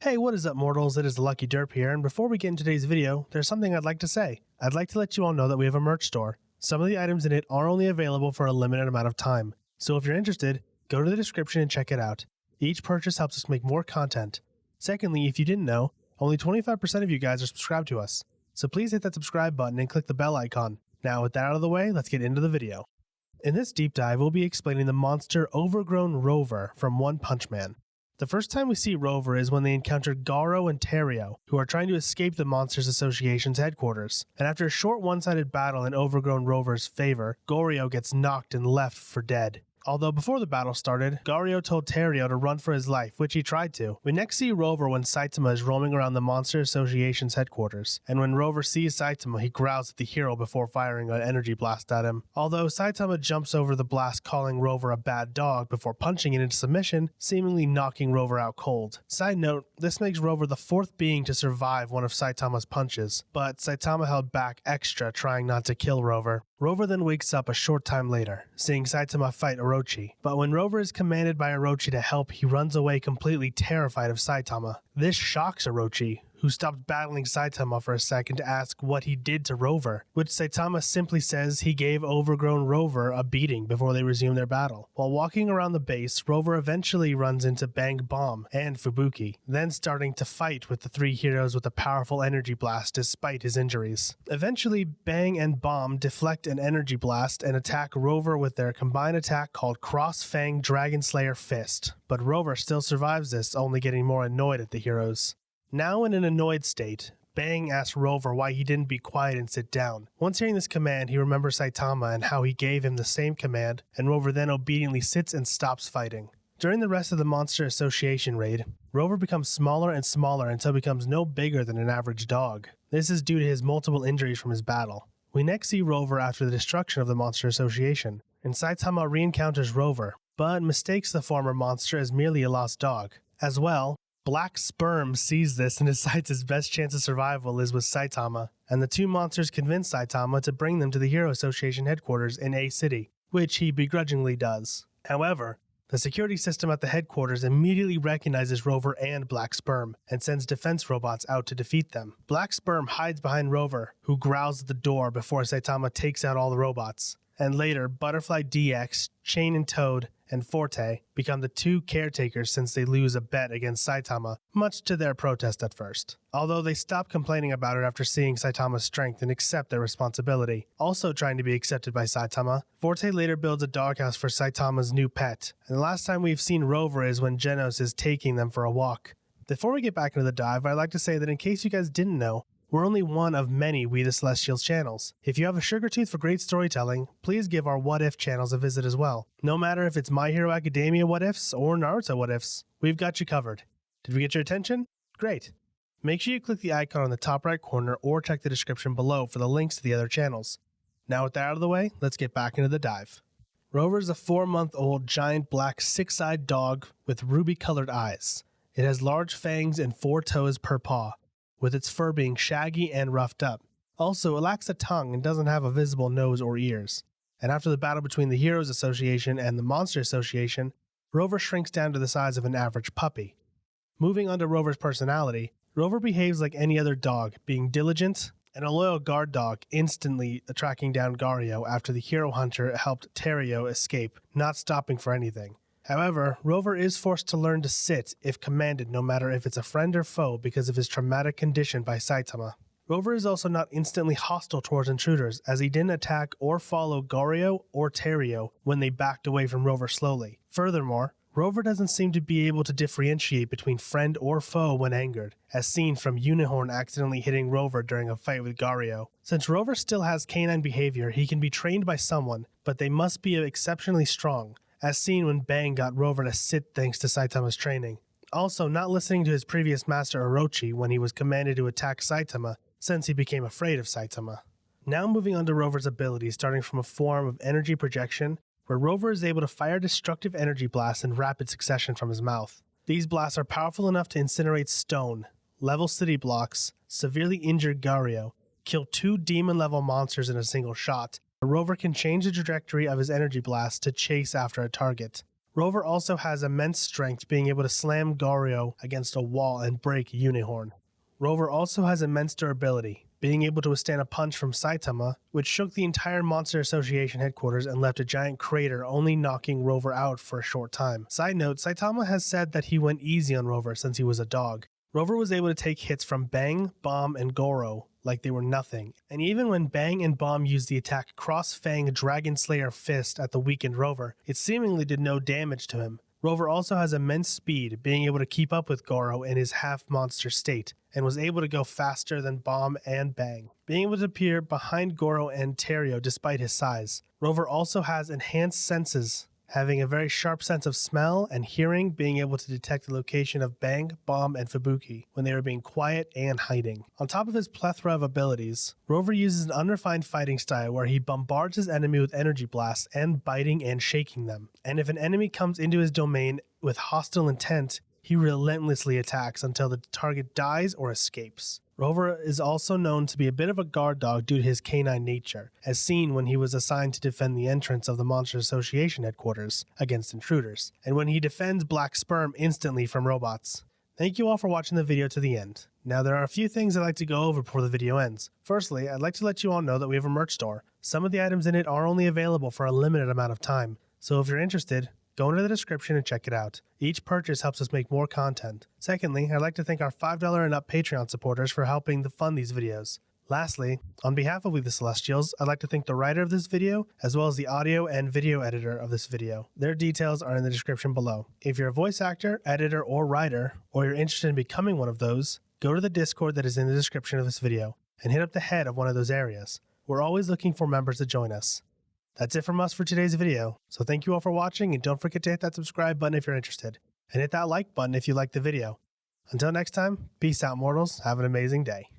Hey, what is up mortals, it is TheLuckyDerp here, and before we get into today's video, there's something I'd like to say. I'd like to let you all know that we have a merch store. Some of the items in it are only available for a limited amount of time, so if you're interested, go to the description and check it out. Each purchase helps us make more content. Secondly, if you didn't know, only 25% of you guys are subscribed to us, so please hit that subscribe button and click the bell icon. Now with that out of the way, let's get into the video. In this deep dive, we'll be explaining the monster Overgrown Rover from One Punch Man. The first time we see Rover is when they encounter Garo and Terrio, who are trying to escape the Monsters Association's headquarters. And after a short one-sided battle in Overgrown Rover's favor, Goryo gets knocked and left for dead. Although before the battle started, Garo told Terrio to run for his life, which he tried to. We next see Rover when Saitama is roaming around the Monster Association's headquarters, and when Rover sees Saitama, he growls at the hero before firing an energy blast at him. Although Saitama jumps over the blast, calling Rover a bad dog before punching it into submission, seemingly knocking Rover out cold. Side note, this makes Rover the fourth being to survive one of Saitama's punches, but Saitama held back extra, trying not to kill Rover. Rover then wakes up a short time later, seeing Saitama fight Orochi, but when Rover is commanded by Orochi to help, he runs away completely terrified of Saitama. This shocks Orochi, who stops battling Saitama for a second to ask what he did to Rover, which Saitama simply says he gave Overgrown Rover a beating before they resume their battle. While walking around the base, Rover eventually runs into Bang Bomb and Fubuki, then starting to fight with the three heroes with a powerful energy blast despite his injuries. Eventually, Bang and Bomb deflect an energy blast and attack Rover with their combined attack called Cross Fang Dragon Slayer Fist, but Rover still survives this, only getting more annoyed at the heroes. Now in an annoyed state, Bang asks Rover why he didn't be quiet and sit down. Once hearing this command, he remembers Saitama and how he gave him the same command, and Rover then obediently sits and stops fighting. During the rest of the Monster Association raid, Rover becomes smaller and smaller until he becomes no bigger than an average dog. This is due to his multiple injuries from his battle. We next see Rover after the destruction of the Monster Association, and Saitama re-encounters Rover, but mistakes the former monster as merely a lost dog. As well, Black Sperm sees this and decides his best chance of survival is with Saitama, and the two monsters convince Saitama to bring them to the Hero Association headquarters in A City, which he begrudgingly does. However, the security system at the headquarters immediately recognizes Rover and Black Sperm, and sends defense robots out to defeat them. Black Sperm hides behind Rover, who growls at the door before Saitama takes out all the robots. And later, Butterfly DX, Chain and Toad, and Forte become the two caretakers since they lose a bet against Saitama, much to their protest at first. Although they stop complaining about it after seeing Saitama's strength and accept their responsibility. Also trying to be accepted by Saitama, Forte later builds a doghouse for Saitama's new pet, and the last time we've seen Rover is when Genos is taking them for a walk. Before we get back into the dive, I'd like to say that in case you guys didn't know, we're only one of many We the Celestials channels. If you have a sugar tooth for great storytelling, please give our What If channels a visit as well. No matter if it's My Hero Academia What Ifs or Naruto What Ifs, we've got you covered. Did we get your attention? Great. Make sure you click the icon on the top right corner or check the description below for the links to the other channels. Now with that out of the way, let's get back into the dive. Rover's a 4-month-old giant black six-eyed dog with ruby-colored eyes. It has large fangs and 4 toes per paw, with its fur being shaggy and roughed up. Also, it lacks a tongue and doesn't have a visible nose or ears. And after the battle between the Heroes Association and the Monster Association, Rover shrinks down to the size of an average puppy. Moving on to Rover's personality, Rover behaves like any other dog, being diligent and a loyal guard dog, instantly tracking down Garo after the hero hunter helped Terrio escape, not stopping for anything. However, Rover is forced to learn to sit if commanded, no matter if it's a friend or foe, because of his traumatic condition by Saitama. Rover is also not instantly hostile towards intruders, as he didn't attack or follow Garo or Terrio when they backed away from Rover slowly. Furthermore, Rover doesn't seem to be able to differentiate between friend or foe when angered, as seen from Unicorn accidentally hitting Rover during a fight with Garo. Since Rover still has canine behavior, he can be trained by someone, but they must be exceptionally strong, as seen when Bang got Rover to sit thanks to Saitama's training. Also, not listening to his previous master Orochi when he was commanded to attack Saitama, since he became afraid of Saitama. Now moving on to Rover's abilities, starting from a form of energy projection, where Rover is able to fire destructive energy blasts in rapid succession from his mouth. These blasts are powerful enough to incinerate stone, level city blocks, severely injure Garo, kill 2 demon-level monsters in a single shot. Rover can change the trajectory of his energy blast to chase after a target. Rover also has immense strength, being able to slam Goryo against a wall and break Unicorn. Rover also has immense durability, being able to withstand a punch from Saitama, which shook the entire Monster Association headquarters and left a giant crater, only knocking Rover out for a short time. Side note, Saitama has said that he went easy on Rover since he was a dog. Rover was able to take hits from Bang, Bomb, and Goro like they were nothing, and even when Bang and Bomb used the attack Cross-Fang Dragon Slayer Fist at the weakened Rover, it seemingly did no damage to him. Rover also has immense speed, being able to keep up with Goro in his half-monster state, and was able to go faster than Bomb and Bang, being able to appear behind Goro and Terrio despite his size. Rover also has enhanced senses, having a very sharp sense of smell and hearing, being able to detect the location of Bang, Bomb, and Fubuki when they are being quiet and hiding. On top of his plethora of abilities, Rover uses an unrefined fighting style where he bombards his enemy with energy blasts and biting and shaking them. And if an enemy comes into his domain with hostile intent, he relentlessly attacks until the target dies or escapes. Rover is also known to be a bit of a guard dog due to his canine nature, as seen when he was assigned to defend the entrance of the Monster Association headquarters against intruders, and when he defends Black Sperm instantly from robots. Thank you all for watching the video to the end. Now there are a few things I'd like to go over before the video ends. Firstly, I'd like to let you all know that we have a merch store. Some of the items in it are only available for a limited amount of time, so if you're interested, go into the description and check it out. Each purchase helps us make more content. Secondly, I'd like to thank our $5 and up Patreon supporters for helping to fund these videos. Lastly, on behalf of We the Celestials, I'd like to thank the writer of this video, as well as the audio and video editor of this video. Their details are in the description below. If you're a voice actor, editor, or writer, or you're interested in becoming one of those, go to the Discord that is in the description of this video, and hit up the head of one of those areas. We're always looking for members to join us. That's it from us for today's video, so thank you all for watching, and don't forget to hit that subscribe button if you're interested, and hit that like button if you liked the video. Until next time, peace out mortals, have an amazing day.